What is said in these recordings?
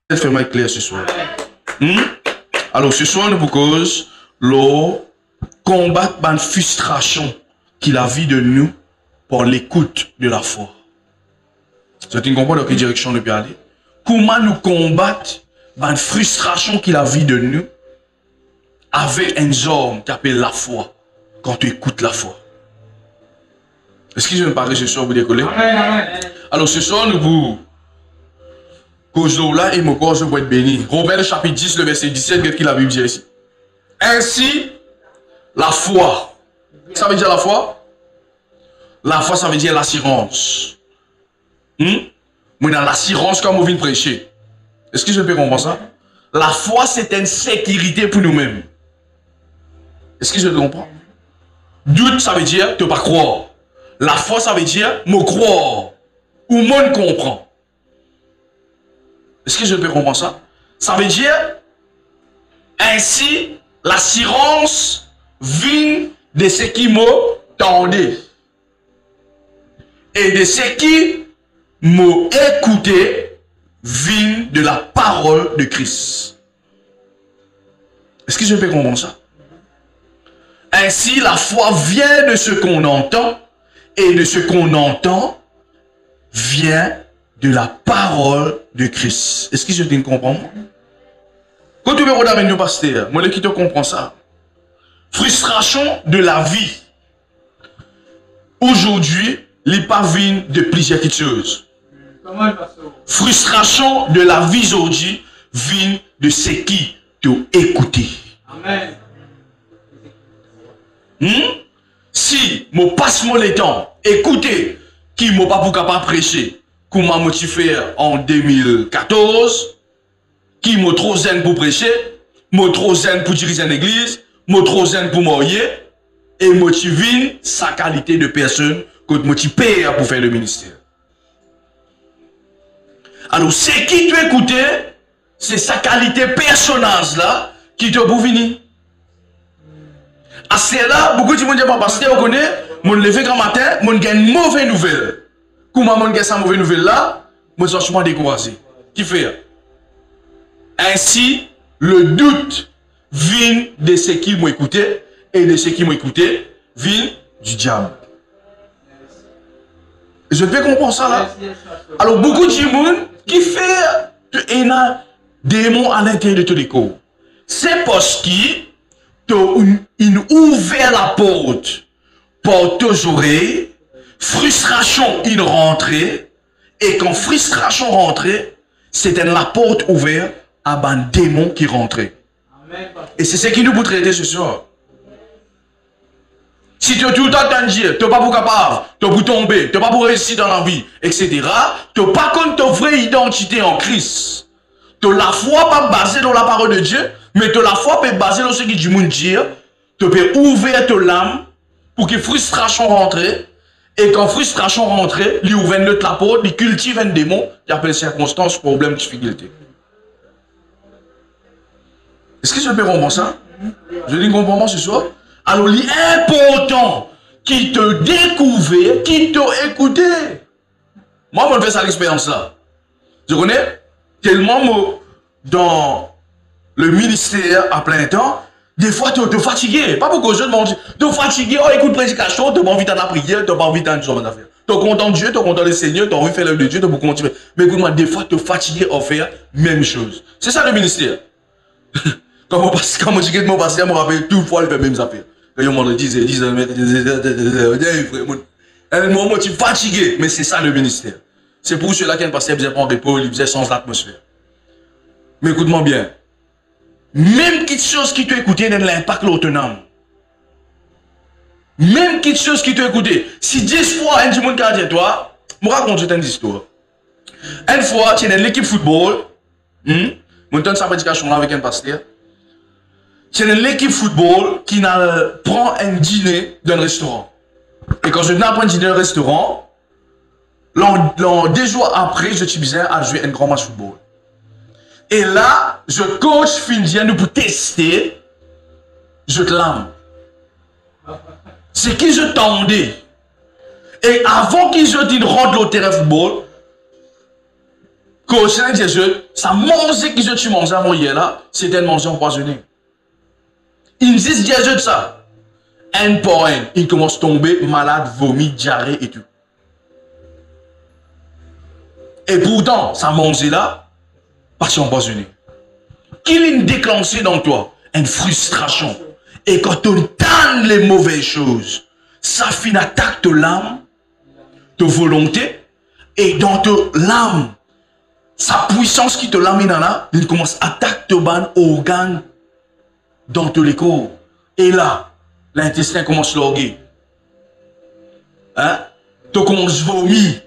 Peut-être faire mal clair ce soir. Alors, ce soir, nous vous cause le combattre une frustration qu'il a vu de nous pour l'écoute de la foi. Vous comprenez dans quelle direction nous peut aller? Comment nous combattre une frustration qu'il a vu de nous avec un homme qui appelle la foi quand tu écoutes la foi. Est-ce que je vais me parler ce soir, vous décollez? Alors, ce soir, nous vous cause là et mon corps, je vais être béni. Romains chapitre 10, le verset 17, qu'est-ce qu'il a Bible dit ici? Ainsi, la foi. Ça veut dire la foi? La foi, ça veut dire l'assurance. Moi, dans l'assurance, comme on vient de prêcher. Est-ce que je peux comprendre ça? La foi, c'est une sécurité pour nous-mêmes. Est-ce que je comprends? Doute, ça veut dire ne pas croire. La foi, ça veut dire me croire. Ou me comprend. Est-ce que je peux comprendre ça? Ça veut dire, ainsi, l'assurance vient de ce qui m'attendait. Et de ce qui m'a écouté, vient de la parole de Christ. Est-ce que je peux comprendre ça? Ainsi, la foi vient de ce qu'on entend, et de ce qu'on entend vient de la parole de Christ. Est-ce que je te comprends? Quand tu me regardes avec nous, pasteur, moi, qui te comprend ça? Frustration de la vie. Aujourd'hui, les pas vient de plusieurs choses. Frustration de la vie aujourd'hui vient de ce qui t'ont écouté. Amen. Si je passe mon temps, écoutez, qui ne m'a pas capable prêcher, comment motivé en 2014, qui m'a trop zen pour prêcher, m'a trop zen pour diriger une église, m'a trop zen pour marier, et motivé sa qualité de personne que motivé pour faire le ministère. Alors, ce qui tu écoutais, c'est sa qualité personnage là qui te pour venir. À cela, beaucoup de gens disent, pasteur, on connaît, mon lever grand matin, mon gagne une mauvaise nouvelle. Comment mon gagne cette mauvaise nouvelle là, mon suis découragé. Qui fait? Ainsi, le doute vient de ce qui m'ont écouté, et de ce qui m'ont écouté vient du diable. Je peux comprendre ça là. Alors, beaucoup de gens qui fait un démon à l'intérieur de ton écho. C'est parce qu'ils il ouvert la porte pour tes oreilles, frustration il rentrait, et quand frustration rentrait, c'était la porte ouverte à un démon qui rentrait. Amen. Et c'est ce qui nous peut traiter ce soir. Si tu es tout le temps en dire, tu n'es pas pour capable, tu es pour tomber, tu n'es pas pour réussir dans la vie, etc., tu n'es pas contre ta vraie identité en Christ. Tu la foi pas basée dans la parole de Dieu, mais tu la foi peut baser dans ce que du monde dit. Tu peux ouvrir ton âme pour que frustration rentre. Et quand frustration rentre, il ouvre la porte, il cultive un démon, il appelle circonstance, problème, difficulté. Est-ce que je peux comprendre ça? Je dis comprends ce soir? Alors, il est important qu'il te découvre, qu'il te écoute. Moi, je fais ça l'expérience là. Je connais tellement dans le ministère à plein temps, des fois tu es fatigué. Pas beaucoup de gens m'ont dit, tu es fatigué, oh écoute prédication, tu n'as pas envie de la prière, tu n'as pas envie de faire une affaire. Tu es content de Dieu, tu es content du Seigneur, tu as envie de faire l'œuvre de Dieu, tu as continuer. Mais écoute-moi, des fois tu es fatigué à faire même chose. C'est ça le ministère. Quand on dit que mon pasteur me rappelle tout le fois, il fait les mêmes affaires. Quand on me dit, moi, tu es fatigué, mais c'est ça le ministère. C'est pour cela qu'un pasteur faisait prendre repos, il faisait sans l'atmosphère. Mais écoute-moi bien. Même quelque chose qui t'a écouté n'a l'impact l'autre âme. Même quelque chose qui t'a écouté. Si 10 fois un monde qui a dit toi, je raconte une histoire. Une fois, tu es dans l'équipe football. Je donne sa prédication avec un pasteur. Tu es dans l'équipe football qui prend un dîner dans un restaurant. Et quand je prends un dîner dans un restaurant, deux jours après, je suis bizarre à jouer un grand match de football. Et là, je coach Findien pour tester, je te l'âme. C'est qui je tendais. Et avant qu'ils je dise rentre au terrain de football, Quand ça manger qui tu manges avant hier là, c'était un manger empoisonné. Ils disent de ça. Un par un, il commence à tomber malade, vomi, diarrhée et tout. Et pourtant, ça manger là, parce empoisonné. Qu'il est déclenché dans toi une frustration. Et quand on donne les mauvaises choses, ça finit attaque de l'âme, de volonté, et dans l'âme, sa puissance qui te l'amène là, il commence à attaquer ton organe dans tous les corps. Et là, l'intestin commence à l'orguer. Hein? Tu commences à vomir.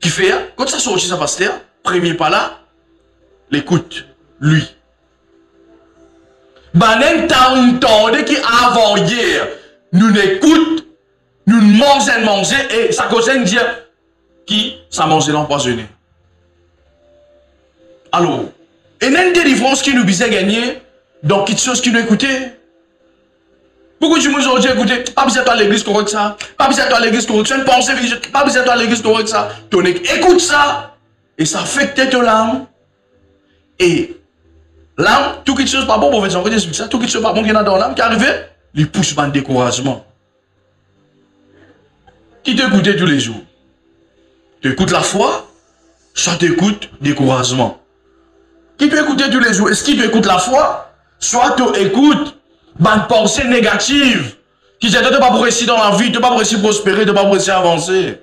Qui fait, quand ça sortit, ça passe là, premier pas là, l'écoute, lui. Banen t'as entendu qu'avant hier, nous n'écoute, nous mangeons, et ça cause de dire qui ça mange l'empoisonné. Alors, et il y a une délivrance qui nous visait gagner dans quelque chose qui nous écoutait. Pourquoi tu me dis écoutez, pas besoin à l'église correct ça, pas besoin à l'église correct ça, une pensée, pas besoin à l'église correct ça. Ton écoute ça, et ça affecte ton âme. Et l'âme, tout quelque chose pas bon, pour faire ça, tout quelque chose pas bon qui est dans l'âme qui arrive, lui pousse par un découragement. Qui t'écoute tous les jours? Tu écoutes la foi, soit tu écoutes découragement. Qui peut écouter tous les jours? Est-ce qu'il peut écouter la foi? Soit tu écoutes une pensée négative qui dit que tu ne pas pour réussir dans la vie, tu ne pas pour réussir prospérer, tu ne pas pour réussir avancer.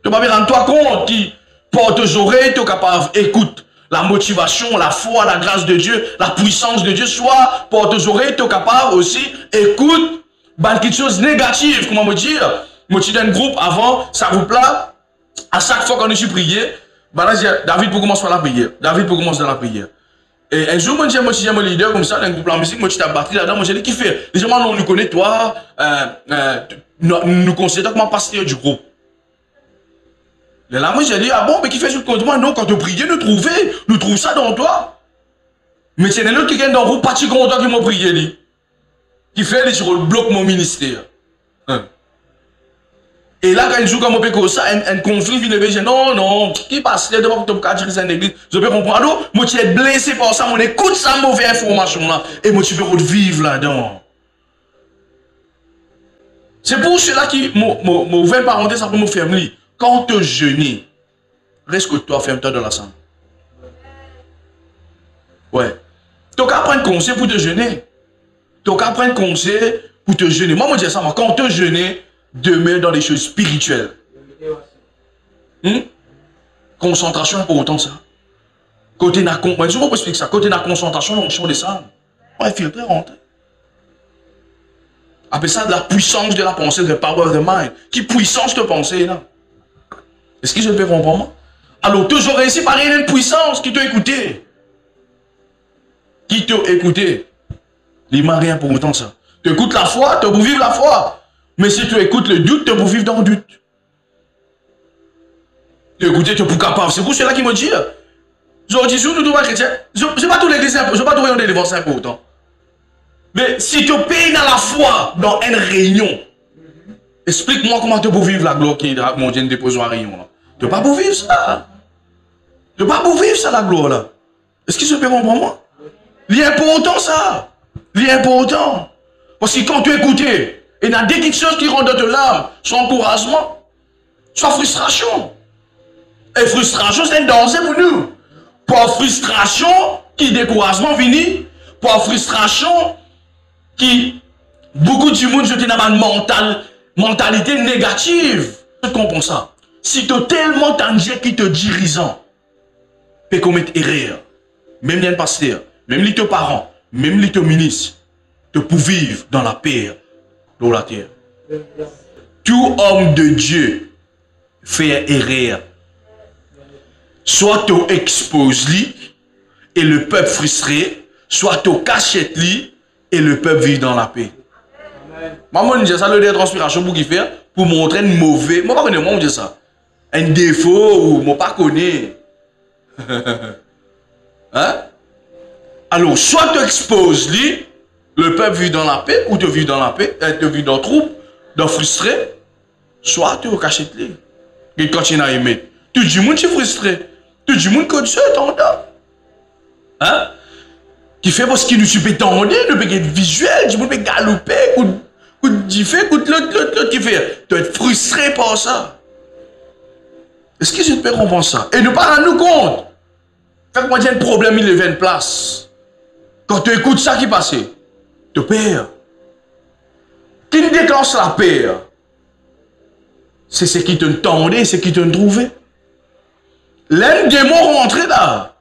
Tu ne pas rendre toi compte qui porte aux oreilles, tu es capable d'écouter la motivation, la foi, la grâce de Dieu, la puissance de Dieu. Soit porte aux oreilles, tu es capable aussi d'écouter quelque chose de négatif. Comment me dire? Moi, je suis dans un groupe avant, ça groupe là, à chaque fois qu'on est prié, David pour commencer par la prière. David pour commencer dans la prière. Et un jour, moi, je suis un leader comme ça, dans un groupe de musique, moi, je suis battu là-dedans, moi, j'ai dit, qui fait? Les gens, on nous connaît, toi, nous considérons comme un pasteur du groupe. Et là, moi, j'ai dit, ah bon, mais qui fait ce que moi? Non, quand tu pries, nous trouvons ça dans toi. Mais c'est un autre qui vient dans le groupe, pas si content qui m'a prié, lui. Qui fait, je bloque mon ministère. Et là, quand il joue comme on peut comme ça, un conflit vient de dire non, qui passe là devant que tu as dire une église, je peux comprendre. Alors, moi, tu es blessé par ça, moi, écoute ça, mauvaise information là, et moi, tu peux revivre là-dedans. C'est pour cela que mon parenthèse, ça peut me faire lire. Quand tu jeûnes, reste que toi, ferme-toi dans la salle. Ouais. Tu as prendre conseil pour te jeûner. Tu as prendre conseil pour te jeûner. Moi, je dis ça, quand tu jeûnes, demeure dans les choses spirituelles. Concentration pour autant ça. Côté na je vous explique ça. Côté na concentration dans le champ des sables. Ouais, filtrer rentrer. Appelle ça de la puissance de la pensée, de power of the mind. Qui puissance de pensée là? Est-ce que je peux comprendre? Alors toujours réussi par une puissance qui t'a écouté. Qui t'a écouté. Il m'a rien pour autant ça. Tu écoutes la foi, tu peux vivre la foi. Mais si tu écoutes le doute, tu peux vivre dans le doute. Tu écoutes, tu es capable. C'est pour cela qui me dit. Je dis, nous devons être chrétiens. Je ne vais pas tout l'église, je ne vais pas tout rayon de délivrance pour autant. Mais si tu payes dans la foi, dans une réunion, explique-moi comment tu peux vivre la gloire qui est mon Dieu dépose en réunion. Tu ne peux pas vivre ça. Tu ne peux pas vivre ça, la gloire là. Est-ce que je peux comprendre moi? L'important ça. L'important. Parce que quand tu écoutes, il y a des choses qui rendent de l'âme, soit encouragement, soit frustration. Et frustration, c'est un danger pour nous. Pour frustration, qui découragement vient, pour frustration, qui beaucoup de monde jeté dans une mentalité négative. Tu comprends ça? Si tu as tellement d'anges qui te dirigeant, peut commettre erreur, même les pasteurs, même les parents, même les ministres, te pour vivre dans la paix dans la terre. Tout homme de Dieu fait erreur. Soit tu exposes lui et le peuple frustré, soit tu cachettes lui et le peuple vit dans la paix. Maman dit ça, le transpiration pour qui faire pour montrer un mauvais. Moi, je ne sais pas ça. Un défaut ou moi pas connais. Hein? Alors, soit tu exposes lui, le peuple vit dans la paix, ou tu vis dans la paix, tu vis dans le trouble, dans le frustré, soit tu cachettes lui. Et quand tu n'as aimé, tout le monde est frustré. Tu dis, mon code Dieu, hein? Qui fait parce qu'il nous peut tendre, nous peut être visuel, tu peux galoper, coup de fait, coup de l'autre qui fait. Tu vas être frustré par ça. Est-ce que je peux comprendre ça? Et nous pas rendre nous compte. Fait que moi, j'ai un problème, il est 20 places. Quand tu écoutes ça qui passe, tu perds. Qui nous déclenche la paix? C'est ce qui te tendait, c'est ce qui te trouvait. L'un des mots rentré là.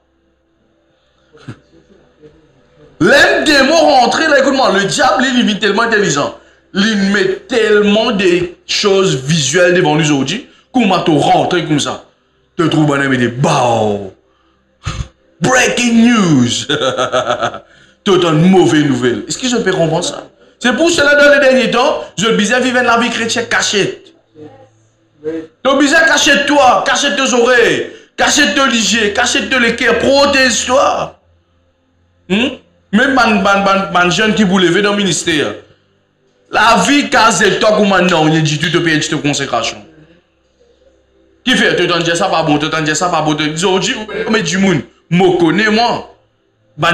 L'un des mots rentré là, écoute-moi, le diable, il est tellement intelligent. Il met tellement de choses visuelles devant nous aujourd'hui, comment tu rentres comme ça. Tu trouves un ami de BAO. Breaking news. Tu as une mauvaise nouvelle. Est-ce que je peux comprendre ça? C'est pour cela, dans les derniers temps, je disais vivre la vie chrétienne cachette. Tu es bizarre, cachette-toi, cachette tes oreilles, cachette tes ligiers, cachette tes cœurs, protège-toi. Même les jeunes qui vous levez dans le ministère, la vie case-toi comme maintenant, on dit tu te payes de consécration. Qui fait? Tu t'en dis ça pas bon, tu t'en dis ça pas bon. Tu dis, mais du monde, me connais moi.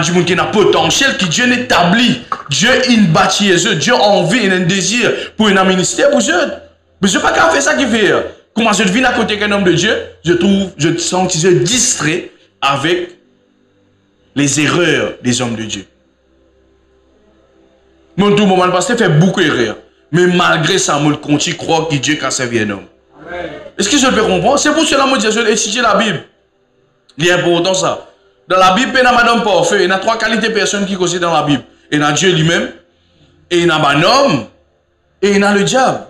Du monde qui a un potentiel, qui Dieu établi. Dieu il bâtit eux, Dieu a envie, il a un désir pour un ministère pour Dieu. Mais je ne sais pas qu'à faire ça qui fait. Comment je vis à côté d'un homme de Dieu, je sens que je suis distrait avec les erreurs des hommes de Dieu. Mon tout moment, le pasteur fait beaucoup d'erreurs. Mais malgré ça, je continue à croire que Dieu a servi un homme. Est-ce que je peux comprendre? C'est pour cela que je dis, étudier la Bible. Il est important ça. Dans la Bible, il y a madame parfait. Il y a 3 qualités de personnes qui sont dans la Bible. Il y a Dieu lui-même, et il y a un homme, et il y a le diable.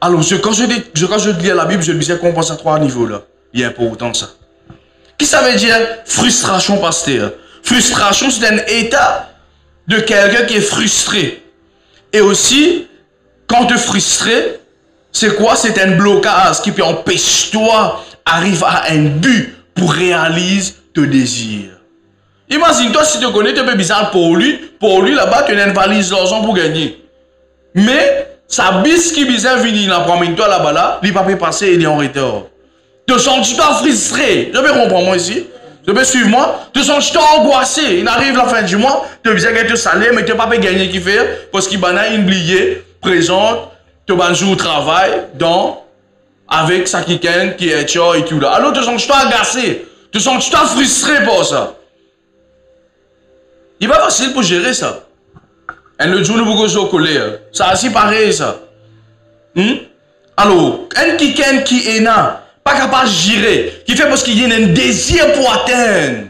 Alors, quand je lis la Bible, je disais qu'on pense à 3 niveaux là. Il est important ça. Qu'est-ce que ça veut dire frustration, pasteur? Frustration, c'est un état de quelqu'un qui est frustré. Et aussi, quand tu es frustré, c'est quoi? C'est un blocage qui peut empêcher toi d'arriver à un but pour réaliser tes désirs. Imagine-toi si tu connais, tu es bizarre pour lui là-bas, tu as une valise d'argent pour gagner. Mais, sa bis qui bizarre vini là, promène-toi là-bas là, il ne va pas passer, il est en retard. Te sens-tu frustré? Je peux comprendre moi ici? Tu peux suivre moi? Te sens-tu angoissé? Il arrive la fin du mois, tu as besoin de salaire, mais tu n'as pas gagner qui fait, parce qu'il y a une billet présente, tu as un jour au travail, avec sa qui est tchao et tout là. Alors tu sens-tu agacé? Tu sens-tu frustré pour ça? Il va pas facile pour gérer ça. Un autre jour, nous pouvons se coller. Ça aussi pareil ça. Alors, un qui est là, pas capable de gérer, qui fait parce qu'il y a un désir pour atteindre.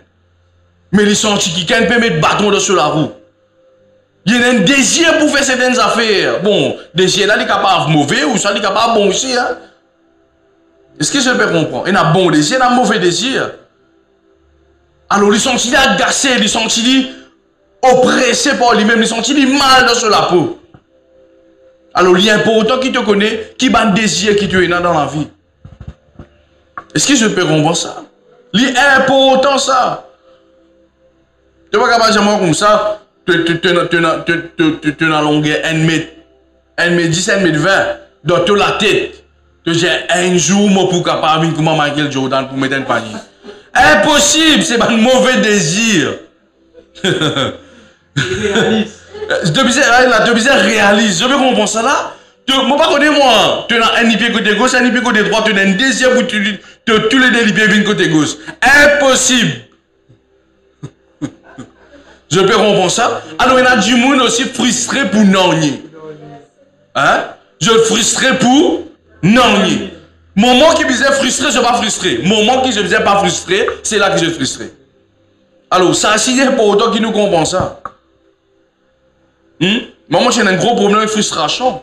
Mais les sentis qui peut mettre bâton sur la roue. Il y a un désir pour faire certaines affaires. Bon, désir là, il est capable de mauvais ou ça, il est capable de bon aussi. Hein? Est-ce que je peux comprendre? Il y a un bon désir, il y a un mauvais désir. Alors, les sentis agacés, les sentis oppressé par lui-même, il sentit mal dans la peau. Alors, il est important qu'il te connaît, qui a un désir qui te est dans la vie. Est-ce que je peux comprendre ça? Il est important ça. Tu ne vas pas capable de dire comme ça, tu as la longueur 1 mètre 10, 1 mètre 20, dans toute la tête. Tu dis un jour, moi, pour capable de comment Michael Jordan pour mettre un panier. Impossible, c'est un mauvais désir. Tu es réaliste. Je veux comprendre ça là. Moi, pas connais moi. Tu as un pied côté gauche, un pied côté droit. Tu as un désir pour tous les deux pieds viennent côté gauche. Impossible. Je peux comprendre ça. Alors, il y a du monde aussi frustré pour non. Hein? Je frustré pour non. Moment qui me disait frustré, je ne suis pas frustré. Moment qui je ne disais pas frustré, c'est là que je suis frustré. Alors, ça c'est pour autant qui nous comprend ça. Moi, j'ai un gros problème de frustration.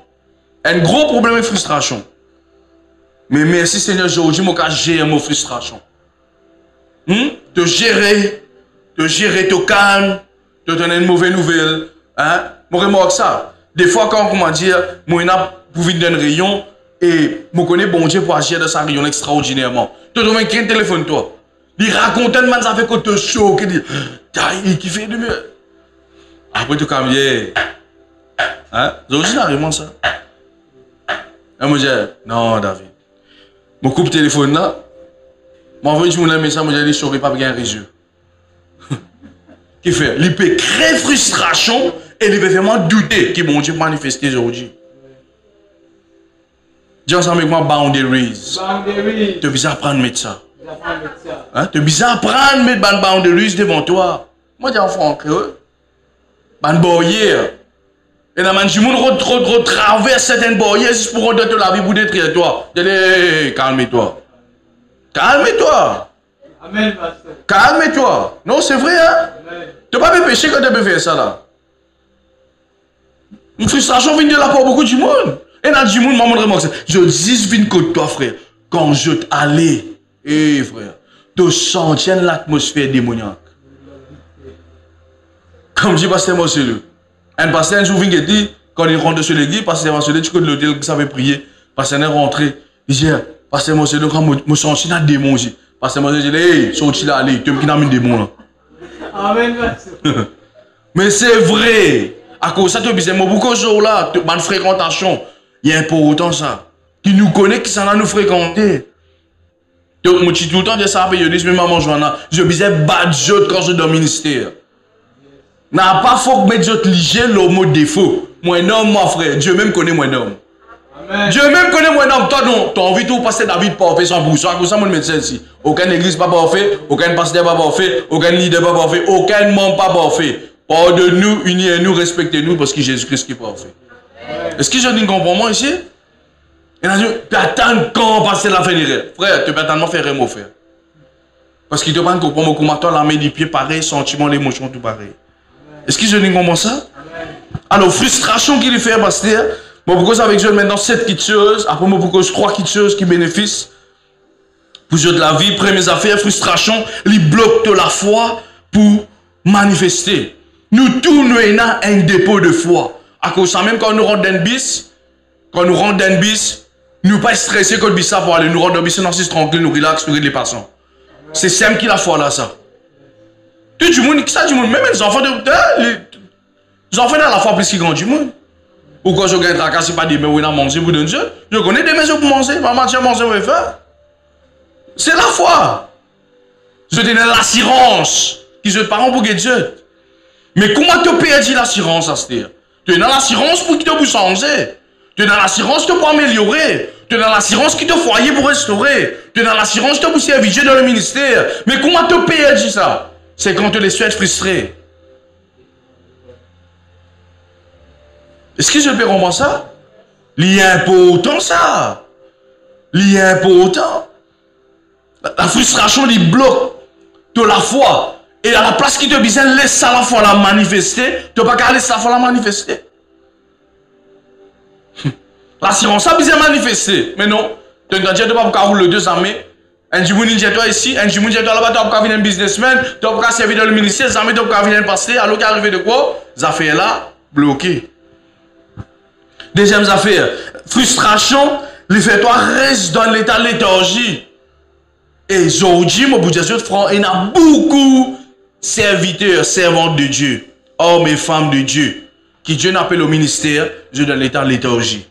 Un gros problème de frustration. Mais merci Seigneur, aujourd'hui, je gérer mes frustrations. Te gérer, te calme, te donner une mauvaise nouvelle. Hein? Je remarque ça. Des fois, quand on dire, moi, je pour venir dans une rayon et je connais bon Dieu pour agir dans sa rayon extraordinairement. Tu donnes un téléphone, toi. Il raconte un man, ça fait que tu choques. Il fait de mieux. Après, tu calmes. Hein? Aujourd'hui, vraiment ça. Et moi, je dis, non, David. Je coupe le téléphone là. Moi, je me message, je dis, je ne saurais pas bien réseau. Qui fait? Il peut créer frustration et il peut vraiment douter que bon Dieu manifester aujourd'hui. Dis ensemble avec moi, boundaries. Tu es bizarre apprendre à mettre ça. Hein? Tu es bizarre apprendre à mettre des boundaries devant toi. Moi, je dis en français, ban barrière. Et là, man, du monde retraverse certaines barrières juste pour rendre la vie pour détruire toi. Calme-toi. Calme-toi. Amen, pasteur. Calme-toi. Non, c'est vrai, hein? Tu n'as pas de péché quand tu peux faire ça, là. Une frustration vient de la part de beaucoup du monde. Et là, du monde, maman, vraiment, je dis, viens contre toi, frère. Quand je t'allais, frère, tu sens l'atmosphère démoniaque. Comme dit pasteur Marcelo. Un pasteur, un jour, vient dit, quand il rentre sur l'église, pasteur Marcelo, tu connais l'hôtel qui savait prier. Pasteur est rentré. Il dit, pasteur Marcelo, quand je me sens un démon, pasteur Marcelo dit, hey, sorti là, allez, tu me un démon là. Amen, pasteur. Mais c'est vrai. À cause de ça, tu as besoin de beaucoup de choses là, de fréquentation. Il y a important ça. Qui nous connaît, qui s'en a nous fréquenter. Donc, moi, tout le temps, je sais, je dis, maman Joanna, je besoin de battre quand je suis dans le ministère. N'a pas faut que mettre lié le mot défaut. Moi, un homme, mon frère. Dieu même connaît moi, un homme. Amen. Dieu même connaît moi, un homme. Toi, non, tu as envie de passer David parfait 100%. À cause de ça, mon médecin ici. Aucune église pas parfait, aucun pasteur pas parfait, aucun leader pas parfait, aucun membre pas parfait. Pardonne-nous, unis-nous, respectez-nous parce que Jésus-Christ qui est parfait. Est-ce que je dis comprends-moi ici? Et là, tu attends quand passer la fin des rêves. Frère, tu peux attendre faire un mot, frère. Parce qu'il te prend comprendre comment toi, la main du pied pareil, sentiment, l'émotion, tout pareil. Est-ce que je dis comprends ça? Alors, frustration qu'il fait, pasteur. Bon, pourquoi avec Dieu maintenant 7 petites choses, après moi, pourquoi 3 petites choses qui bénéficient pour de la vie, premières affaires, frustration, ils bloquent la foi pour manifester. Nous tous, nous avons un dépôt de foi. À cause de ça, même quand nous rentrons dans le bis, nous ne sommes pas stressés que le bis pour aller. Nous rentrons dans le bis, nous sommes tranquilles, nous relaxons, nous les passons. C'est simple qui la foi là, ça. Tout le monde, ça, du monde, même les enfants les enfants dans la foi plus qu'ils grand du monde. Ou quand je gagne tracas, c'est pas des mais où ils ont mangé pour donner Dieu. Je connais des maisons pour manger, maman, tu as mangé, on faire. C'est la foi. Je donne l'assurance qui se parent pour que Dieu. Mais comment tu perds l'assurance à ce dire? Tu es dans l'assurance pour qu'il te puisse changer. Tu es dans l'assurance pour améliorer. Tu es dans l'assurance qui te foyer pour restaurer. Tu es dans l'assurance pour servir Dieu dans le ministère. Mais comment tu perds ça? C'est quand tu les souhaites frustrés. Est-ce que je peux comprendre ça? Il est important ça. Il est important. La frustration, il bloque de la foi. Et à la place qui te besoin, laisse ça la foi la manifester. Tu ne peux pas laisser la foi la manifester. L'assurance, ça besoin manifester. Mais non, tu ne peux pas rouler le 2 armées. Un jour, tu es ici, un jour, tu es là-bas, tu peux venir un businessman, tu peux servir dans le ministère, tu peux venir un pasteur. Alors, tu arrivé de quoi? Les affaires là, bloquées. Deuxième affaire, frustration, le fait toi reste dans l'état de léthargie. Et aujourd'hui, mon Dieu, il y a beaucoup de serviteurs, servantes de Dieu, hommes et femmes de Dieu, qui Dieu n'appelle au ministère, je dans l'état de léthargie.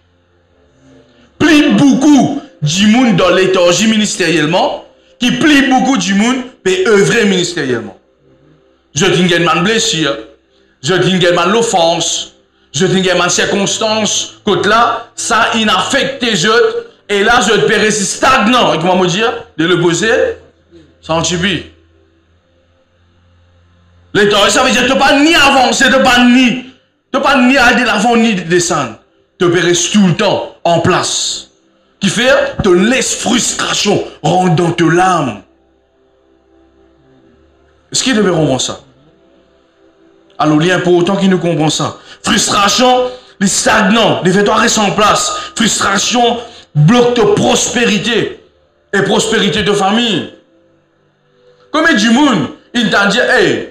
Plus beaucoup du monde dans léthargie ministériellement, qui plie beaucoup du monde pour œuvrer ministériellement. Je dis qu'il y a une blessure, je dis qu'il y a l'offense, je dis qu'il y a une circonstance, que là, ça inaffecte tes autres, et là, je te peux rester stagnant, et comment me dire, de le poser, sans chibi. Léthargie, ça veut dire que tu ne peux pas ni avancer, tu ne peux pas ni aller de l'avant, ni descendre. Tu peux rester tout le temps en place. Qui fait, te laisse frustration rentrer dans tes larmes. Est-ce qu'il devait comprendre ça? Alors, il y a pour autant qu'il nous comprend ça. Frustration, les stagnants, les fait rester en place. Frustration bloque ta prospérité et prospérité de famille. Comme du monde, il t'a dit, hey,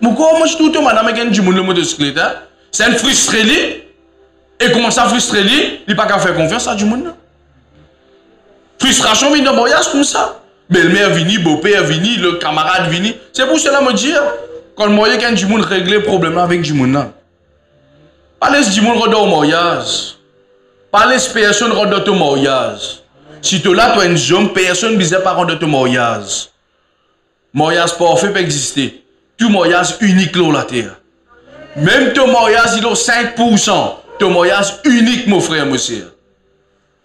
pourquoi moi je suis tout le temps, madame, avec du monde le motocyclette, hein? C'est un frustré, lui. Et comment ça frustrer lui, il n'a pas qu'à faire confiance à du monde. Frustration vient de mariage comme ça. Belle-mère vini, beau-père vini, le camarade vini. C'est pour cela me dire, quand le moyen qu'un du monde régler le problème avec du monde. Pas laisser du monde rendre au mariage. Pas laisser personne rendre au mariage. Si tu là, toi, une homme, personne ne disait pas de ton mariage. Mariage parfait peut exister. Tout mariage unique là, la terre. Même ton mariage, il a 5%. Ton mariage unique, mon frère, monsieur.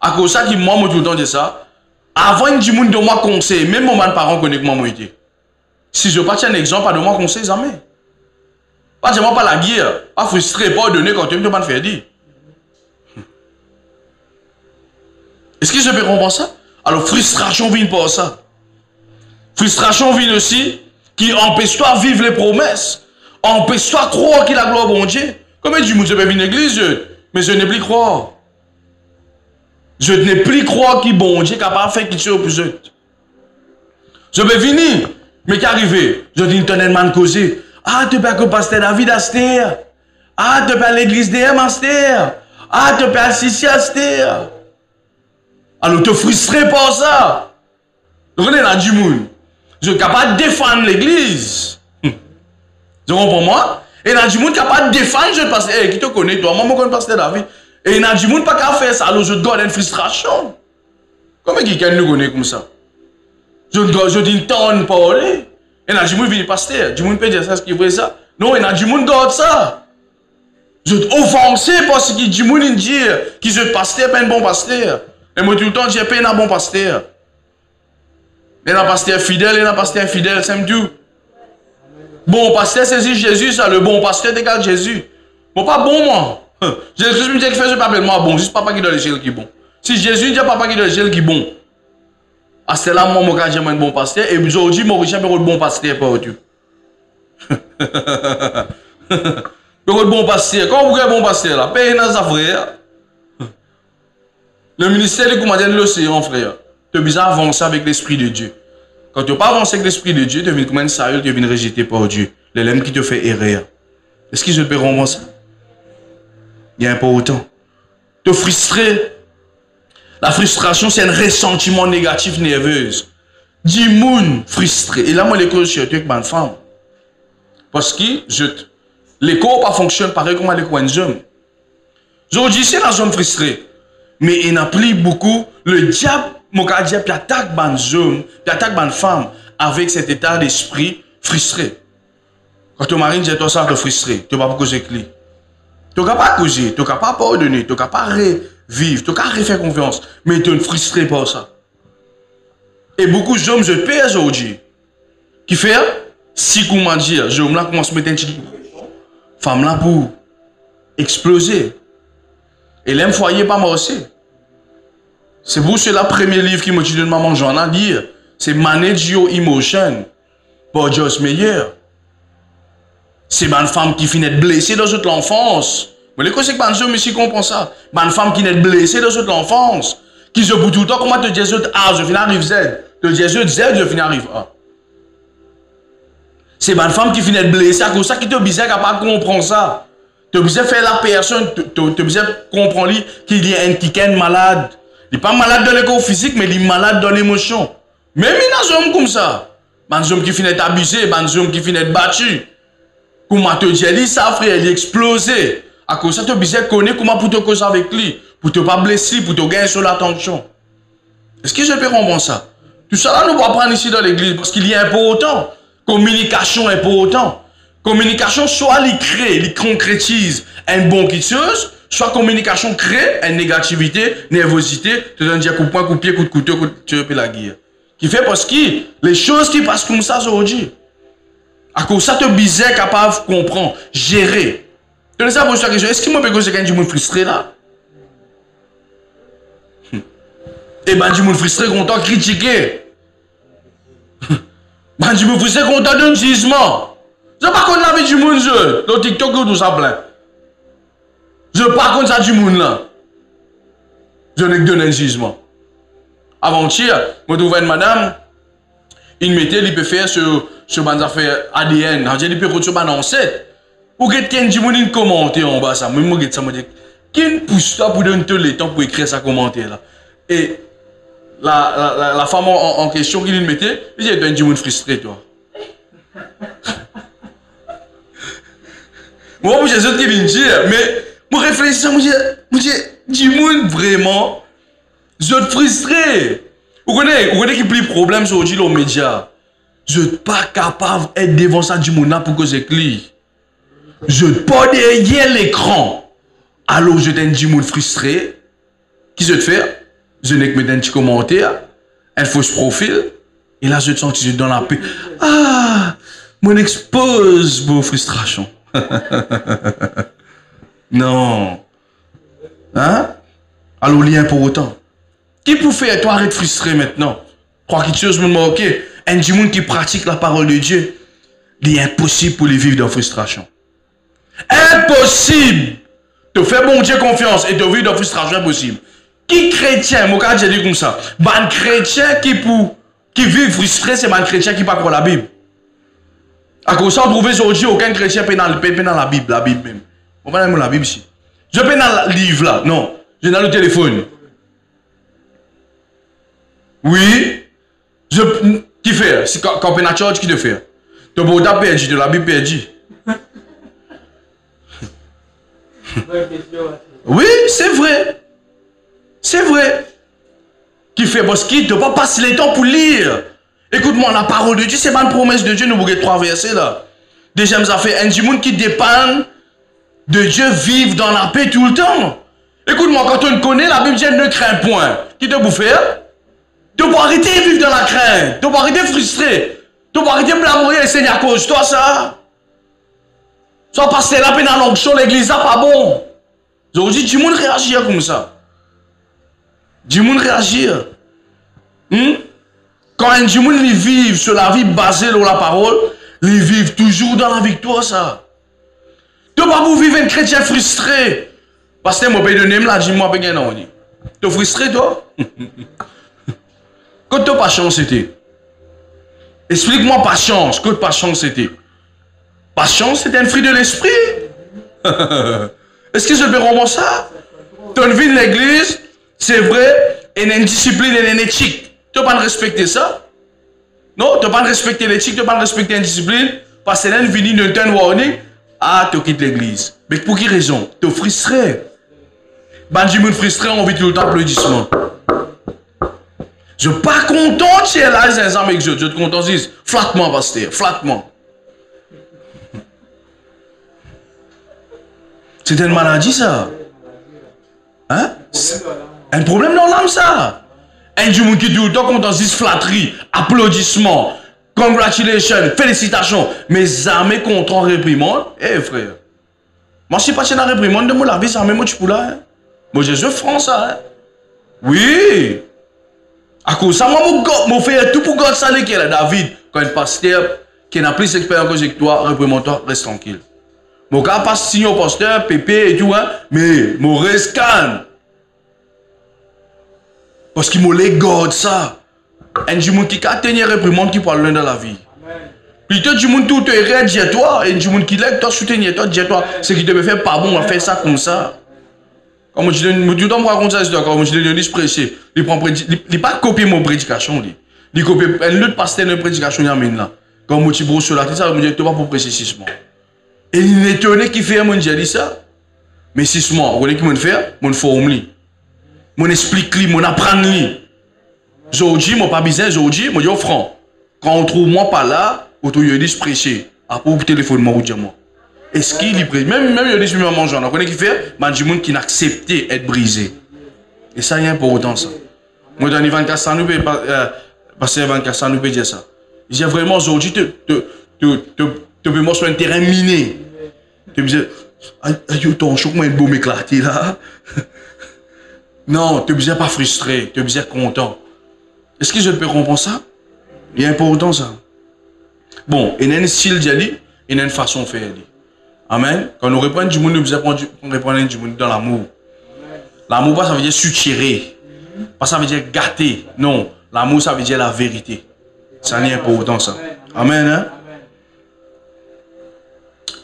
À cause de ça, qui moi, tout le temps de ça. Avant de dire de moi conseil, même mon parent connaît comment moi été. Si je parle un exemple, pas de moi conseil, jamais. Pas de moi pas la guerre. Pas frustré, pas donner quand tu ne peux pas faire dire. Est-ce que je peux comprendre ça? Alors, frustration vient pour ça. Frustration vient aussi qui empêche-toi de vivre les promesses. Empêche-toi de croire qu'il a gloire bon Dieu. Comment tu dis, je peux venir à l'église, mais je n'ai plus croire. Je n'ai plus croire qu'il bon Dieu capable de faire quelque chose pour eux. Je peux venir, mais qui arrive? Je dis, tellement causer. Ah, tu peux que pasteur David Aster. Ah, tu peux à l'église DM Aster. Ah, tu peux à Sissi Aster. Alors, tu es frustré par ça. Donc, on est là du monde. Je suis capable de défendre l'église. Tu comprends moi? Et il y a du monde capable de défendre je pasteur. Hey, qui te connaît, toi? Moi, je connais pasteur David. Et il y a du monde pas qu'à faire ça. Alors, je dois une frustration. Comment quelqu'un nous connaît comme ça? Je dis une tonne parler. Et il y a du monde qui vient pasteur. Du monde peut dire ça, ce qui veut ça. Non, il y a du monde qui garde ça. Je suis offensé parce que du monde dit que je pasteur pas un bon pasteur. Et moi, tout le temps, je n'ai pas un bon pasteur. Il y a un pasteur fidèle, il y a un pasteur infidèle, c'est tout. Bon pasteur, c'est Jésus, ça. Le bon pasteur égale Jésus. Bon, pas bon, moi. Jésus me dit qu'il fait ce papier, moi, bon. Juste papa qui donne le gel qui est bon. Si Jésus dit papa qui donne le gel qui est bon, à ce là, moi, j'ai un bon pasteur. Et aujourd'hui, moi, j'ai un bon pasteur pour Dieu. Le bon pasteur. Comment vous avez un bon pasteur là? Payez dans sa frère. Le ministère du commandant de l'océan, frère. Tu as besoin d'avancer avec l'Esprit de Dieu. Quand tu n'as pas avancé avec l'Esprit de Dieu, tu deviens comme un sérieux, tu deviens rejeté par Dieu. L'élève qui te fait erreur. Est-ce que je peux rendre ça? Il y a un peu autant. Te frustrer. La frustration, c'est un ressentiment négatif nerveux. 10 moun frustré. Et là, moi, l'école, je suis avec ma femme. Parce que l'école ne fonctionne pas pareil comme l'école des hommes. Je dis, c'est un homme frustré. Mais il n'a plus beaucoup. Le diable, mon cas, il attaque les hommes, il attaque les femmes avec cet état d'esprit frustré. Quand ton mari dit toi ça, tu es frustré, tu ne vas pas causer avec lui. Tu ne vas pas causer, tu ne vas pas pardonner, tu ne vas pas revivre, tu ne vas pas refaire confiance, mais tu es frustré par ça. Et beaucoup d'hommes, je paie aujourd'hui, qui fait, si comment dire, je là commence à mettre un petit femme là pour exploser. Et l'aime foyer pas moi aussi. C'est pour cela le premier livre qui m'a dit de maman Jean à dire, c'est Manage Your Emotion pour Joyce Meyer. C'est une femme qui finit blessée dans toute l'enfance. Mais les causes c'est que les hommes ici comprennent ça. Une femme qui est blessée dans toute l'enfance, qui se bout tout le temps, comment te dire A, je finis arrive Z, te dire Z, je finis arrive A. C'est une femme qui finit blessée, à cause ça qui te bizarre capable de comprendre ça. Tu es obligé de faire la personne, tu es obligé de comprendre qu'il y a un qui est malade. Il n'est pas malade dans le corps physique, mais il est malade dans l'émotion. Même il y a des hommes comme ça. Des hommes qui finissent abusés, des hommes qui finissent battus. Comment te dire, ça frère, il est explosé. À cause de ça, tu es obligé de connaître comment pour te causer avec lui, pour te pas blesser, pour te gagner sur l'attention. Est-ce que je peux comprendre ça? Tout ça là, nous va prendre ici dans l'église parce qu'il est important. Communication est important. Communication, soit il crée, il concrétise une bonne chose, soit communication crée une négativité, nervosité, tu donnes dire coup de poing, coup de pied, coup de couteau, coup de tuer la guerre. Qui fait parce que les choses qui passent comme ça aujourd'hui, à cause de ça, tu es bizarre capable de comprendre, gérer. Tu sais, est-ce que moi, je peux dire que je frustré là? Et ben, je suis frustré, content, critiquer. Ben, je suis frustré, content d'un jugement. Je ne sais pas contre la vie du monde, dans TikTok, tout ça plein. Je ne sais pas contre ça du monde là. Je n'ai que donné un jugement. Avant-hier, je trouvais une madame, il mettait, il peut faire sur les affaires ADN, il peut faire sur les ancêtres. Ou quelqu'un du monde commenter en bas, ça. Moi, je me dis, qui pousse toi pour donner le temps pour écrire sa commentaire là? Et la femme en question qui lui mettait, il dit, du monde frustré, toi. Moi, j'ai des autres qui viennent dire, mais moi, réfléchis, moi, dis, du monde vraiment, Je suis frustré. Vous connaissez qui plus problème aujourd'hui aux médias. Je ne suis pas capable d'être devant ça du monde pour que j'écris. Je ne suis pas derrière l'écran. Alors je suis du monde frustré. Qui je te fais? Je n'ai que mettre un petit commentaire, un faux profil. Et là je te sens que je suis dans la paix. Ah, mon expose vos frustrations. Non. Hein? Alors lien pour autant. Qui peut faire toi arrêter frustré maintenant? Crois quelque chose me ok. Un du monde qui pratique la parole de Dieu, il est impossible pour les vivre dans la frustration. Impossible! Te faire bon Dieu confiance et te vivre dans la frustration, impossible. Qui chrétien, mon cas, j'ai dit comme ça, ban chrétien qui vit frustré, c'est ban chrétien qui pas croire la Bible. À cause de ça, on trouve aujourd'hui aucun chrétien peut dans la Bible même. On va dans la Bible ici. Je peux dans le livre là, non. Je dans le téléphone. Oui. Qui fait? C'est quand on a la church qui te fait. Tu as perdu, de la Bible perdu. Oui, c'est vrai. C'est vrai. Qui fait parce qu'il ne doit pas passer le temps pour lire. Écoute-moi, la parole de Dieu, c'est pas une promesse de Dieu, nous avons 3 versets là. Déjà, nous avons fait un monde qui dépend de Dieu, vivre dans la paix tout le temps. Écoute-moi, quand on connaît, la Bible dit ne crains point. Qui te bouffe? Tu dois arrêter de vivre dans la crainte. Tu dois arrêter de frustrer. Tu dois arrêter de blâmer le Seigneur à cause de toi, ça. Soit passer la peine dans l'onction, l'église, ça pas bon. Aujourd'hui, du monde réagit comme ça. Du monde réagit. Quand un du monde vit sur la vie basée sur la parole, ils vivent toujours dans la victoire, ça. Tu ne peux pas vivre un chrétien frustré. Parce que moi, je vais donner, dis-moi, tu es frustré, toi? Quand tu n'as pas chance, c'était. Explique-moi patience. Que patience, c'était. Patience, c'était un fruit de l'esprit. Est-ce que je peux rendre ça? Tu as une vie de l'église, c'est vrai, et une discipline et une éthique. Tu n'as pas respecter ça? Non, tu n'as pas respecter l'éthique, tu n'as pas respecter une discipline, parce que là, une vie de turn warning, ah, tu quittes l'église. Mais pour quelle raison? Tu es frustré. Du monde frustré, on vit tout le temps applaudissement. Je ne suis pas content de là, avec Dieu. Je te content, dis, flattement, pasteur, flattement. C'est une maladie, ça. Hein? Un problème dans l'âme, ça. Un du monde qui dit tout le temps content, dis, flatterie, applaudissements, congratulations, félicitations. Mais armées contre en réprimande, eh frère. Moi, je ne suis pas chez la réprimande de mon la vie, ça moi, tu peux là. Hein? Moi, je suis franc, ça. Hein? Oui. À cause de ça, moi, je fais tout pour God saler qui est là, David, quand un pasteur qui n'a plus d'expérience que toi, réprimande-toi, reste tranquille. Mon gars passe signer au pasteur, pépé et tout, hein, mais mon reste calme. Parce qu'il m'a les God ça. Un du monde qui a tenu réprimande qui parle loin dans la vie. Plutôt du monde tout te rêve, dis-toi, et du monde qui l'aide, toi, soutenir toi, dis-toi, ce qui te fait faire pas bon, on va faire ça comme ça. Comme je dis, me raconte ça, comme je dis, je prêche, il ne pas copier mon prédication, il copie un autre pasteur de prédication, il là. Comme je dis, sur la tête, ça me dit, tu vas pour prêcher 6 mois. Et il est étonné qui fait, mon Dieu, dit ça. Mais 6 mois, vous voyez qui me fait, mon forme, mon explique, mon apprend. Aujourd'hui, mon pas besoin, aujourd'hui, mon dis franc. Quand on trouve moi pas là, on te dit, je prêche. Après, au téléphone, moi, dis moi. Est-ce qu'il est brisé? Même il dit, je vais manger. On connaît qui fait, mais du monde qui n'a accepté d'être brisé. Et ça, il y a pour autant ça. Moi, dans les 24 ans, nous pouvons passer 24 ans, nous pouvons dire ça. Il dit vraiment, aujourd'hui, tu peux moi sur un terrain miné. Tu me dis, aïe, ton choc, moi, un beau m'éclater là. Non, tu ne pas frustré, tu es content. Est-ce que je peux comprendre ça? Il y a important ça. Bon, il y a un style, il y a une façon de faire. Amen. Quand nous répondons du monde, nous répondons du monde dans l'amour. L'amour, ça veut dire soutirer. Pas ça veut dire gâter. Non, l'amour, ça veut dire la vérité. Ça n'est important ça. Amen. Hein?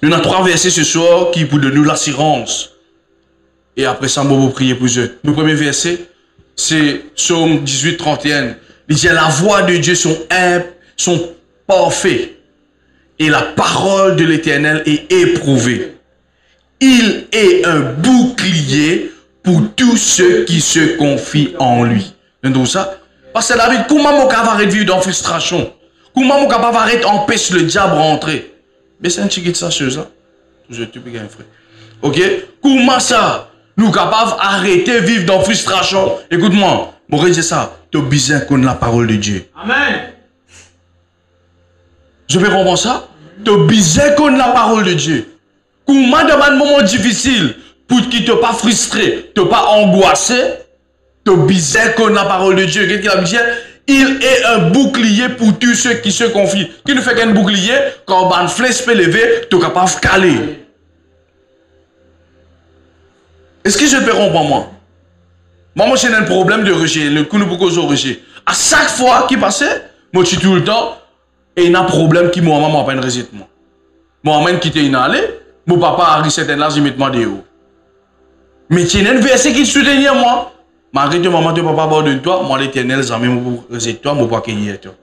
Nous avons 3 versets ce soir qui pour donner l'assurance. Et après ça, on va prier pour eux. Le premier verset, c'est Psaume 18, 31. Il dit, la voix de Dieu sont parfaits. Et la parole de l'Éternel est éprouvée. Il est un bouclier pour tous ceux qui se confient en lui. Donc ça, parce que David, comment mon capable de vivre dans frustration? Comment mon capable d'empêcher le diable de rentrer? Mais c'est un petit de ça, chose là. Je te paye un frère. Ok? Comment ça? Nous capables d'arrêter de vivre dans frustration? Écoute-moi, mon dire ça. Tu as besoin qu'on ait la parole de Dieu. Amen. Je vais comprendre ça? Tu as besoin qu'on ait la parole de Dieu. Comment dans un moment difficile, pour qu'il ne te pas frustré, te pas angoissé, tu as besoin qu'on ait la parole de Dieu. Qu'est-ce qu'il a besoin? Il est un bouclier pour tous ceux qui se confient. Qui ne fait qu'un bouclier, quand une flèche peut lever, tu es capable de caler. Est-ce que je peux comprendre moi? Moi, j'ai un problème de rejet, le coup de rejet. À chaque fois qu'il passait, moi, je suis tout le temps, et il y a un problème qui m'a pas un rejet. Moi, qui était allé, mon papa a arrivé certain âge, il m'a demandé où. Mais il y a un verset qui soutenait moi. Malgré que maman, ton papa abandonne toi, moi, l'éternel, jamais pour rejet toi, moi, pas qu'il toi.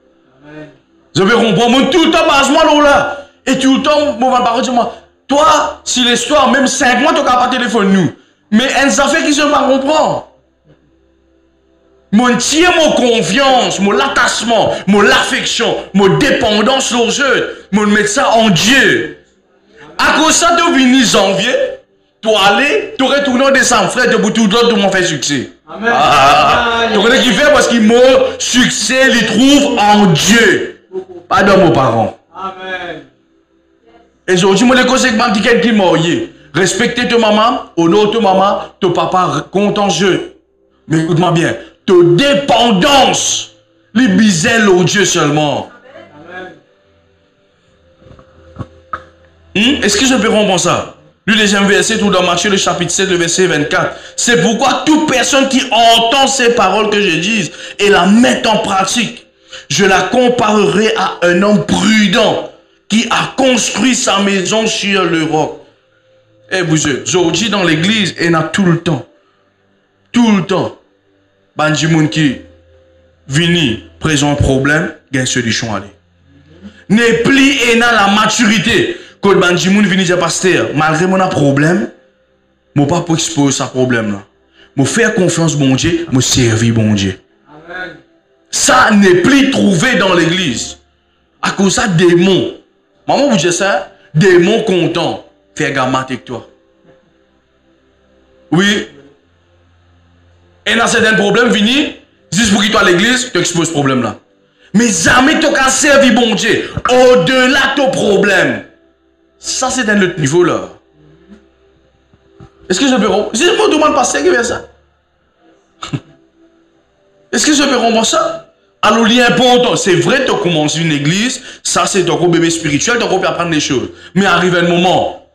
Je vais comprendre, moi, tout le temps, base-moi là. Et tout le temps, mon papa dit moi, toi, si l'histoire, même 5 mois, tu n'as pas téléphone nous. Mais un affaire qui se va comprendre. Mon tiers, mon confiance, mon attachement, mon affection, mon dépendance aux jeux, mon mettre ça en Dieu. À cause de ça, tu viens janvier, tu aller, tu retournes en décembre, frère, tu pour tout le temps, tu m'as fait succès. Amen. Tu connais qui fait parce qu'il m'a succès, il trouve en Dieu. Pas dans mes parents. Amen. Et aujourd'hui, moi, les conseils que je dis qui m'a respectez ta maman, honore ta maman, ton papa compte en jeu. Mais écoute-moi bien, ta dépendance, les bisels au Dieu seulement. Est-ce que je peux comprendre ça? Le deuxième verset, tout dans Matthieu, le chapitre 7, le verset 24. C'est pourquoi toute personne qui entend ces paroles que je dis et la met en pratique, je la comparerai à un homme prudent qui a construit sa maison sur le roc. Eh, vous êtes, aujourd'hui dans l'église, il y en a tout le temps. Tout le temps. Bandimoun qui vient, présente un problème, il y a une solution à aller. N'est plus et dans la maturité. Quand Bandimoun vient dire, pasteur, malgré mon problème, je ne peux pas exposer ce problème-là. Je faire confiance bon Dieu, je servir bon Dieu. Amen. Ça n'est plus trouvé dans l'église. À cause de ça, démons. Maman vous dit ça, démons contents. Fais gamme avec toi. Oui. Et dans certains problèmes, vini, juste pour qu'il soit à l'église, tu exposes ce problème-là. Mais jamais tu as servi bon Dieu. Au-delà de ton problème. Ça, c'est un autre niveau là. Est-ce que je peux rompre? Je me demande pas ce qui fait ça. Est-ce que je peux rompre ça? Alors, il est important. C'est vrai, tu commences une église. Ça, c'est ton gros bébé spirituel. Tu peux apprendre des choses. Mais arrive un moment.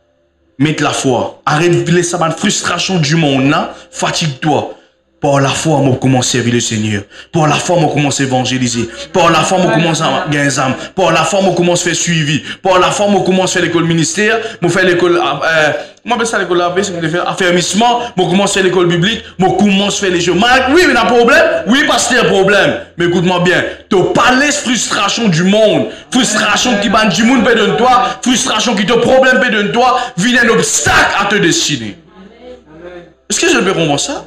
Mets la foi. Arrête de laisser la frustration du monde. Fatigue-toi. Par la foi, on commence à servir le Seigneur. Par la foi, on commence à évangéliser. Par la foi, on commence à gagner des âmes. Par la foi, on commence à faire suivi. Par la foi, on commence à faire l'école ministère. On fait l'école, moi, ça l'école affermissement. On commence à faire l'école biblique. On commence à faire les jeux. Oui, mais il y a un problème. Oui, parce qu'il y a un problème. Mais écoute-moi bien. Tu parles de frustration du monde. Frustration qui bat du monde de toi. Frustration qui te problème de toi. Vient un obstacle à te destiner. Est-ce que je peux comprendre ça?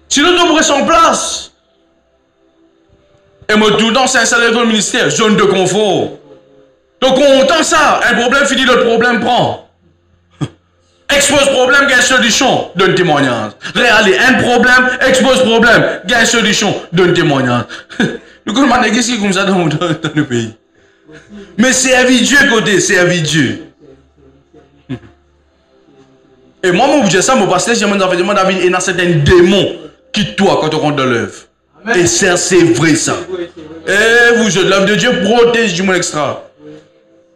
Sinon, tu pourrais en place. Et moi, tout le temps, c'est installé dans le ministère, zone de confort. Donc, on entend ça. Un problème finit, l'autre problème prend. Expose problème, gagne solution, donne témoignage. Réalité, un problème, expose problème, gagne solution, donne témoignage. Nous connaissons pas d'église comme ça dans le pays. Mais servir Dieu côté, servir Dieu. Et moi, je dis ça, mon pasteur, je me David, il y a certains démons qui toi quand on rentre dans l'œuvre. Et ça, c'est vrai ça. Et vous, l'œuvre de Dieu protège du monde extra.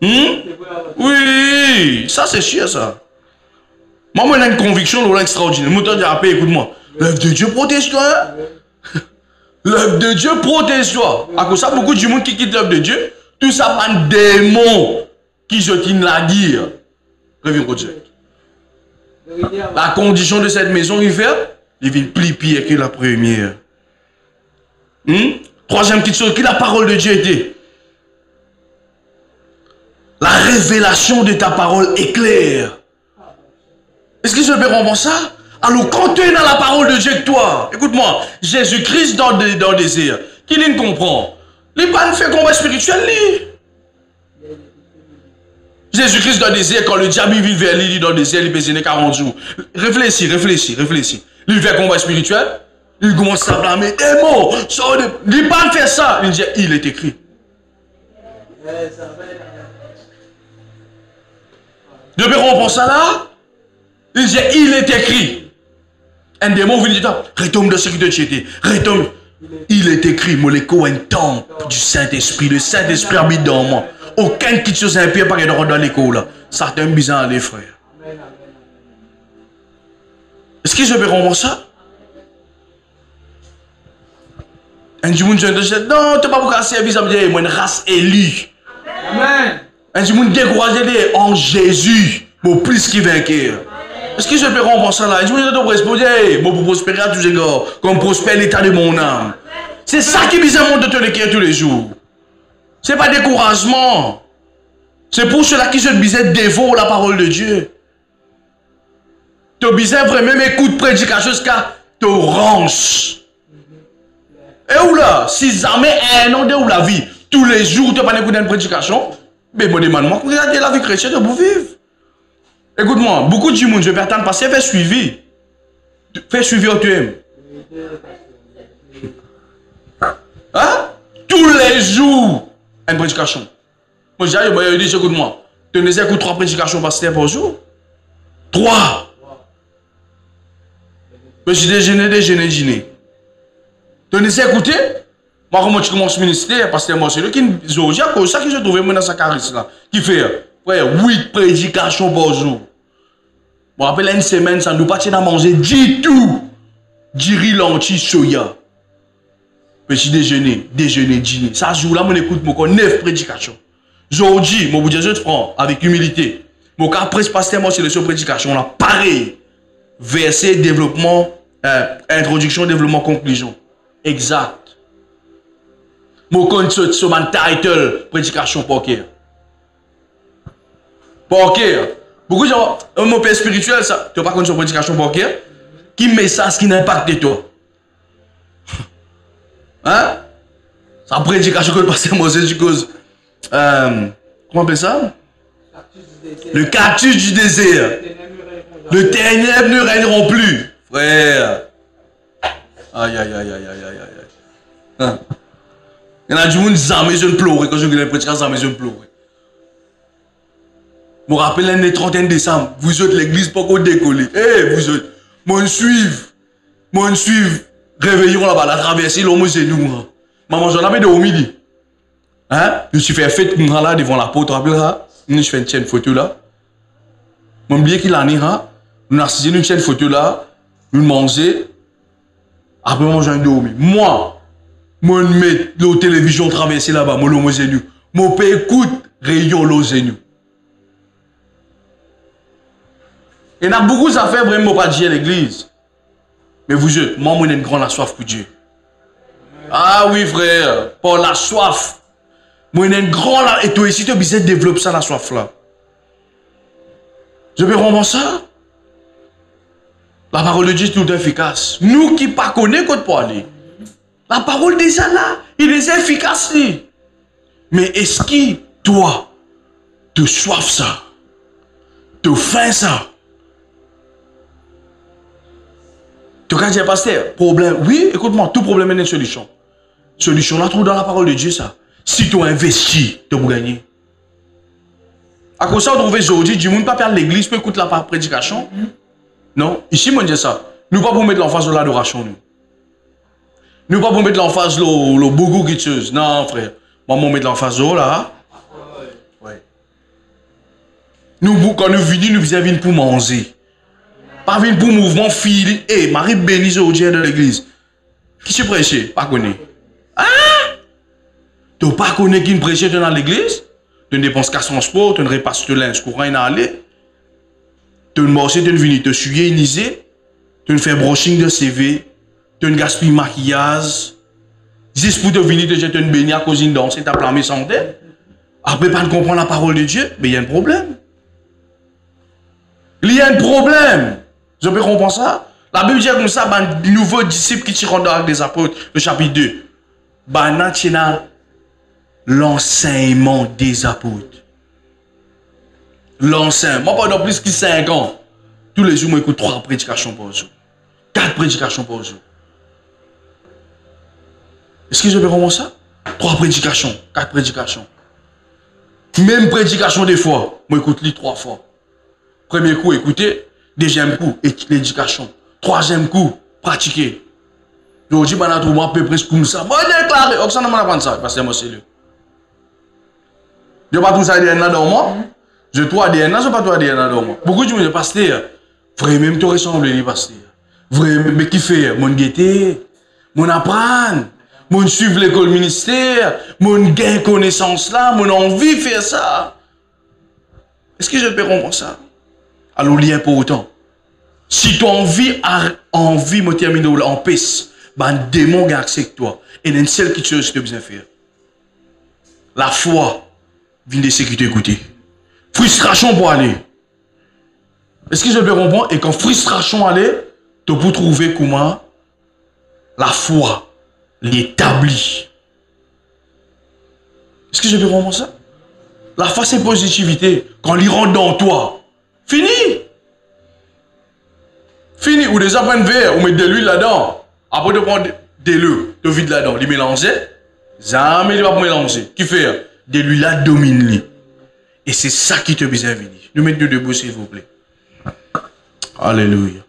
Oui, ça c'est sûr ça. Moi, j'ai une conviction extraordinaire. Moi, écoute-moi. L'œuvre de Dieu protège toi. L'œuvre de Dieu protège toi. À cause de ça, beaucoup de monde qui quitte l'œuvre de Dieu, tout ça, c'est un démon qui se tient la guerre. Reviens au Dieu. La condition de cette maison, il fait, il vient plus pire que la première. Troisième petite chose, qui la parole de Dieu était. La révélation de ta parole est claire. Est-ce que je peux comprendre ça? Alors, quand tu es dans la parole de Dieu que toi, écoute-moi, Jésus-Christ dans le désert, qui ne comprend? Il n'a pas fait combat spirituel, lui. Jésus-Christ dans le désert, quand le diable vit vers lui dans le désert, il peut 40 jours. Réfléchis. Il fait combat spirituel, il commence à blâmer. Eh bon, il n'a pas fait ça. Il dit, il est écrit. Depuis qu'on pense ça là, il dit, il est écrit. Un démon vient dire, retombe de sécurité, retombe. Il est écrit, Moléco, un temple du Saint-Esprit. Le Saint-Esprit habite dans moi. Aucun qui chose impie pas dans l'école. Ça c'est un bizarre, les frères. Est-ce que je peux comprendre ça? Un du monde dit, non, tu n'as pas pour casser un bizarre, moi, une race élue. Amen. Un du monde découragé en Jésus, mon plus qui vainqueur. Est-ce que je peux comprendre ça là? Un du monde doit responder, moi pour prospérer à tous les gars, comme prospère l'état de mon âme. C'est ça qui est bizarre de te l'écrire tous les jours. Ce n'est pas découragement. C'est pour cela que je disais dévore la parole de Dieu. Tu disais vraiment écoute prédication jusqu'à te range. Et où là? Si jamais un an de où la vie, tous les jours tu n'as pas écouté une prédication, mais bon, demande-moi, regardez la vie chrétienne de vous vivre. Écoute-moi, beaucoup de monde, je vais attendre passer, fais suivi. Fais suivi au tu hein? Tous les jours, une prédication. Moi, j'ai dit, écoute-moi, tu ne sais que 3 prédications par jour. 3. Mais j'ai déjeuné. Tu ne sais écouter? Moi, comment tu commences le ministère, pasteur Marcelo, qui aujourd'hui, à cause de ça que j'ai trouvé dans sa carrière là, qui fait, frère, 8 prédications par jour. Je me rappelle une semaine, ça ne nous pas à manger du tout. Du riz lentilles soya. Petit déjeuner, dîner. Ça jour-là, mon écoute, mon 9 prédications. Aujourd'hui, mon budget, je te prends avec humilité. Mon cas, presque pasteur Marcelo sur prédication, là, pareil. Verset, développement, introduction, développement, conclusion. Exact. Mon compte sur mon title, prédication, poker. Beaucoup de gens, mon père spirituel, ça, tu n'as pas compte sur prédication, poker. Qui message qui n'impacte toi? Hein? Ça prédication que le pasteur Moses, du cause. Comment on appelle ça? Le cactus du désert. Le ténèbres ne régneront plus. Frère. Aïe. Hein? Il y en a du monde qui ont je pleurer quand je regarde les prédications, je pleurer. Je me rappelle le 31 décembre, vous êtes l'église pas encore décollée. Eh, vous êtes. Moi, je suis. Réveillons là-bas, la traversée, l'homme c'est nous. Maman, j'en avais de au midi. Hein? Je suis fait fête là devant la porte, rappelle-toi. Je fais une chaîne photo là. Je me qu'il en est là. Nous avons une chaîne photo là. Nous mangeons. Après, moi, j'ai dormi. Moi, je mets la télévision traversée là-bas, moi, l'homme c'est nous. Mon père écoute, rayon l'homme c'est nous. Il y a beaucoup d'affaires vraiment pas dire à l'église. Mais vous êtes, moi, j'ai une grande soif pour Dieu. Ah oui, frère, pour la soif. Moi, j'ai une grande. Et toi ici, tu as besoin de développer ça, la soif là. Je peux comprendre ça? La parole de Dieu est tout efficace. Nous qui ne connaissons pas pour aller. La parole déjà là, il est efficace. Mais est-ce que toi, tu soif ça? Tu faim ça? Tu as dit, pasteur, problème. Oui, écoute-moi, tout problème est une solution. Solution là, trouve dans la parole de Dieu ça. Si tu investis, tu peux gagner. À cause de ça, on trouve aujourd'hui, du monde pas perdre l'église, peut écouter la prédication. Non, ici, moi, je dis ça. Nous pas pour mettre l'emphase de l'adoration, nous. Nous pas pour mettre l'emphase le beaucoup quelque chose. Non, frère. Moi, on met l'emphase là. Ouais. Nous, quand nous venons, nous venons pour manger. Pas venir pour mouvement fil. Eh, Marie bénisse aujourd'hui dans l'église. Qui se prêche? Pas connaît. Hein? Tu ne pas connaître qui prêche dans l'église? Tu ne dépenses qu'à son sport, tu ne repasses de linge courant et aller. Tu ne marches, tu ne viens te hygiéniser. Tu ne fais brushing de CV. Tu ne gaspilles maquillage. Juste pour te venir te jeter une baignade à cause d'une danse et t'appeler santé. Après, pas de comprendre la parole de Dieu, mais il y a un problème. Il y a un problème. Je peux comprendre ça? La Bible dit comme ça, un nouveau disciple qui tire dans des apôtres, le chapitre 2. L'enseignement des apôtres. L'enseignement. Moi, pendant plus que 5 ans, tous les jours, je m'écoute 3 prédications par jour. 4 prédications par jour. Est-ce que je peux comprendre ça? 3 prédications, 4 prédications. Même prédication des fois, moi écoute les 3 fois. Premier coup, écoutez. Deuxième coup, l'éducation. Troisième coup, pratiquer. Je dis, je trouve un peu presque comme ça. Moi, je déclare. Oxana, je vais ça, parce que moi, c'est lui. Je ne vais pas tout ça dire dans moi. Je dois dire, non, je ne vais pas tout dire dans moi. Beaucoup de gens disent, pasteur, vraiment, tu ressembles à pasteur. Vraiment, mais qui fait? Mon guetter, mon apprendre, mon suivre l'école ministère, mon gain connaissance là, mon envie de faire ça. Est-ce que je peux comprendre ça? Alors, il y a pour autant. Si tu as envie de terminer en paix, un démon a accès avec toi. Et il y a une seule chose que tu as besoin de faire. La foi vient de ce qui t'écoute. Frustration pour aller. Est-ce que je peux comprendre? Et quand frustration aller, tu peux trouver comment la foi l'établit. Est-ce que je peux comprendre ça? La foi, c'est positivité. Quand il rentre dans toi, fini. Fini. Ou déjà prendre verre, ou mettre de l'huile là-dedans. Après de prendre de l'eau, de vide là-dedans, les mélanger. Jamais il va pas mélanger. Qui fait? De l'huile là domine. Et c'est ça qui te besoin de venir. Nous mettons debout, s'il vous plaît. Alléluia.